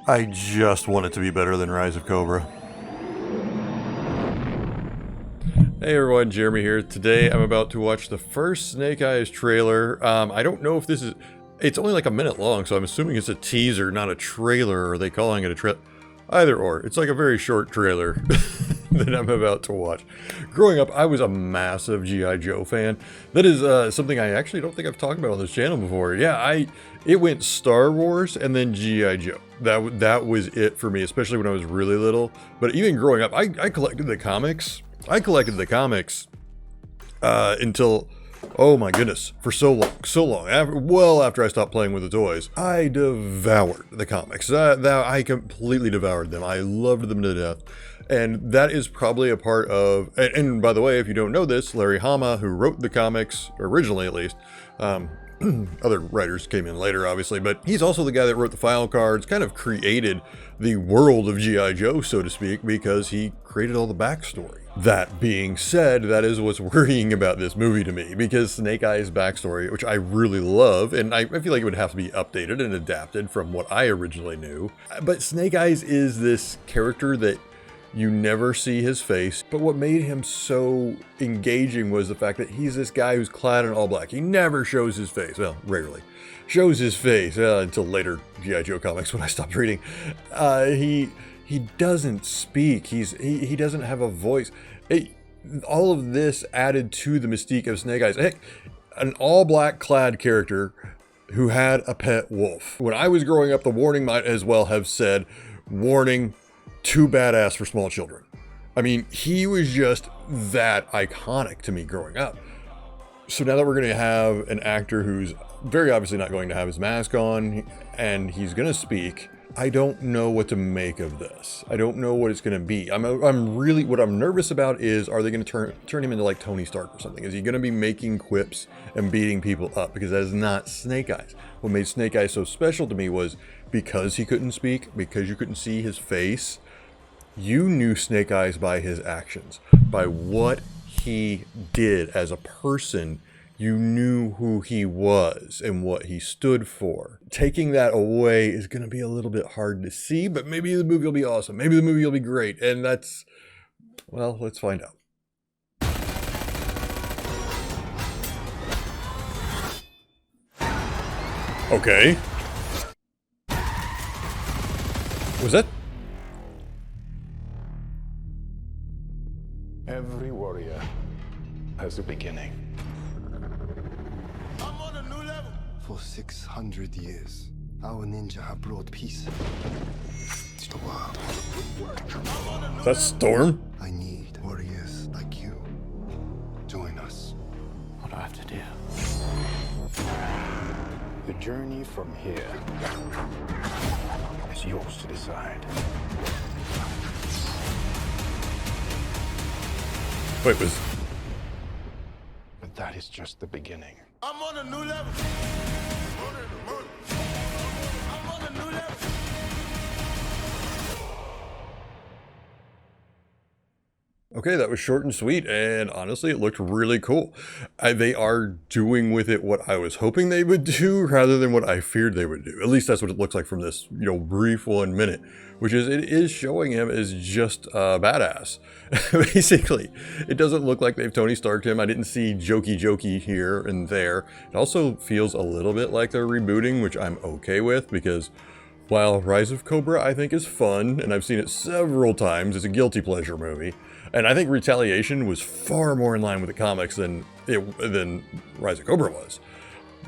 I just want it to be better than Rise of Cobra. Hey everyone, Jeremy here. Today I'm about to watch the first Snake Eyes trailer. I don't know if this is... It's only like a minute long, so I'm assuming it's a teaser, not a trailer. Or are they calling it a trailer? Either or. It's like a very short trailer that I'm about to watch. Growing up, I was a massive G.I. Joe fan. That is something I actually don't think I've talked about on this channel before. Yeah, it went Star Wars and then G.I. Joe. That was it for me, especially when I was really little. But even growing up, I collected the comics. Until, oh my goodness, for so long. After I stopped playing with the toys, I devoured the comics. I completely devoured them. I loved them to death. And that is probably a part of, and by the way, if you don't know this, Larry Hama, who wrote the comics, originally at least, other writers came in later, obviously, but he's also the guy that wrote the final cards, kind of created the world of G.I. Joe, so to speak, because he created all the backstory. That being said, that is what's worrying about this movie to me, because Snake Eyes' backstory, which I really love, and I feel like it would have to be updated and adapted from what I originally knew. But Snake Eyes is this character that you never see his face, but what made him so engaging was the fact that he's this guy who's clad in all black. He never shows his face, well, rarely shows his face, until later G.I. Joe comics when I stopped reading. He doesn't speak, he doesn't have a voice. All of this added to the mystique of Snake Eyes. Heck, an all black clad character who had a pet wolf. When I was growing up, the warning might as well have said, warning, too badass for small children. I mean, he was just that iconic to me growing up. So now that we're going to have an actor who's very obviously not going to have his mask on and he's going to speak, I don't know what to make of this. I don't know what it's going to be. What I'm nervous about is, are they going to turn him into like Tony Stark or something? Is he going to be making quips and beating people up? Because that is not Snake Eyes. What made Snake Eyes so special to me was because he couldn't speak, because you couldn't see his face, you knew Snake Eyes by his actions, by what he did as a person. You knew who he was and what he stood for. Taking that away is going to be a little bit hard to see, but maybe the movie will be awesome. Maybe the movie will be great. And that's, well, let's find out. Okay. Was that? Every warrior has a beginning. I'm on a new level. For 600 years, our ninja have brought peace to the world. Is that Storm? I need warriors like you. Join us. What do I have to do? The journey from here is yours to decide. Wait, But that is just the beginning. I'm on a new level. I'm on a new level. Okay, that was short and sweet, and honestly, it looked really cool. They are doing with it what I was hoping they would do rather than what I feared they would do. At least that's what it looks like from this, brief 1 minute, which is it is showing him as just a badass. Basically, it doesn't look like they've Tony Starked him. I didn't see jokey here and there. It also feels a little bit like they're rebooting, which I'm okay with, because while Rise of Cobra I think is fun, and I've seen it several times, it's a guilty pleasure movie. And I think Retaliation was far more in line with the comics than Rise of Cobra was.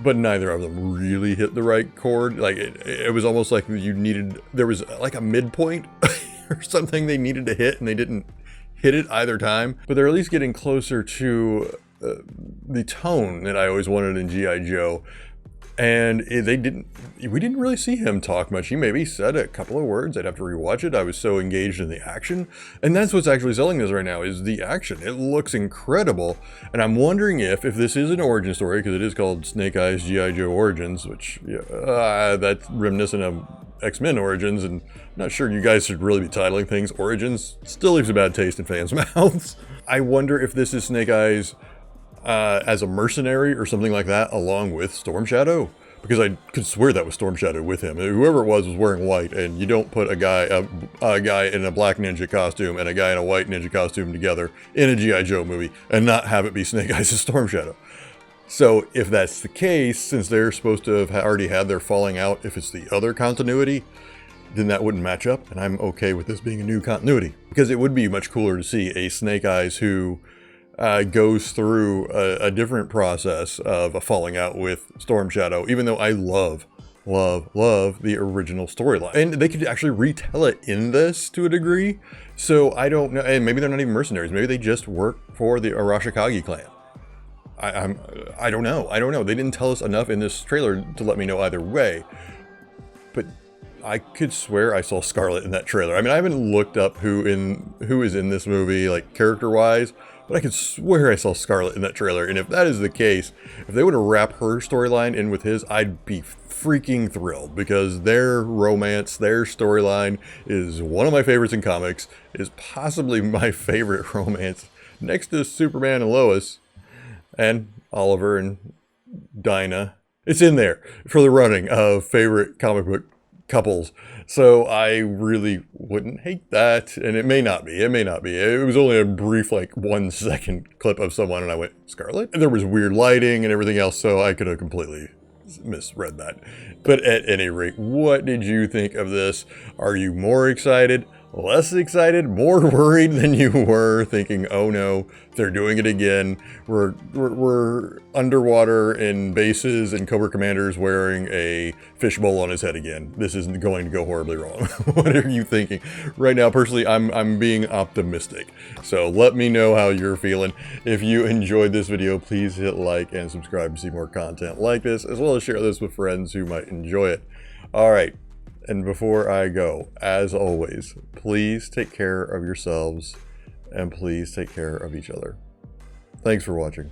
But neither of them really hit the right chord. Like, it was almost like there was like a midpoint or something they needed to hit, and they didn't hit it either time. But they're at least getting closer to the tone that I always wanted in G.I. Joe. And we didn't really see him talk much. He maybe said a couple of words. I'd have to rewatch it. I was so engaged in the action. And that's what's actually selling this right now, is the action. It looks incredible. And I'm wondering if this is an origin story, because it is called Snake Eyes G.I. Joe Origins, which, that's reminiscent of X-Men Origins, and I'm not sure you guys should really be titling things Origins. Still leaves a bad taste in fans' mouths. I wonder if this is Snake Eyes as a mercenary or something like that, along with Storm Shadow. because I could swear that was Storm Shadow with him. Whoever it was wearing white, and you don't put a guy in a black ninja costume and a guy in a white ninja costume together in a G.I. Joe movie and not have it be Snake Eyes and Storm Shadow. So if that's the case, since they're supposed to have already had their falling out, if it's the other continuity, then that wouldn't match up, and I'm okay with this being a new continuity. Because it would be much cooler to see a Snake Eyes who goes through a different process of a falling out with Storm Shadow, even though I love the original storyline. And they could actually retell it in this to a degree, so I don't know, and maybe they're not even mercenaries, maybe they just work for the Arashikage clan. I don't know. They didn't tell us enough in this trailer to let me know either way. But I could swear I saw Scarlet in that trailer. I mean, I haven't looked up who is in this movie, like character-wise, but I could swear I saw Scarlet in that trailer. And if that is the case, if they would have wrapped her storyline in with his, I'd be freaking thrilled, because their romance, their storyline is one of my favorites in comics, is possibly my favorite romance next to Superman and Lois. And Oliver and Dinah. It's in there for the running of favorite comic book couples. So I really wouldn't hate that. And it may not be. It was only a brief, like 1 second clip of someone and I went, Scarlet? And there was weird lighting and everything else, so I could have completely misread that. But at any rate, what did you think of this? Are you more excited? Less excited, more worried than you were, thinking, oh no, they're doing it again. We're underwater in bases and Cobra Commander's wearing a fishbowl on his head again. This isn't going to go horribly wrong. What are you thinking? Right now, personally, I'm being optimistic. So let me know how you're feeling. If you enjoyed this video, please hit like and subscribe to see more content like this, as well as share this with friends who might enjoy it. All right. And before I go, as always, please take care of yourselves and please take care of each other. Thanks for watching.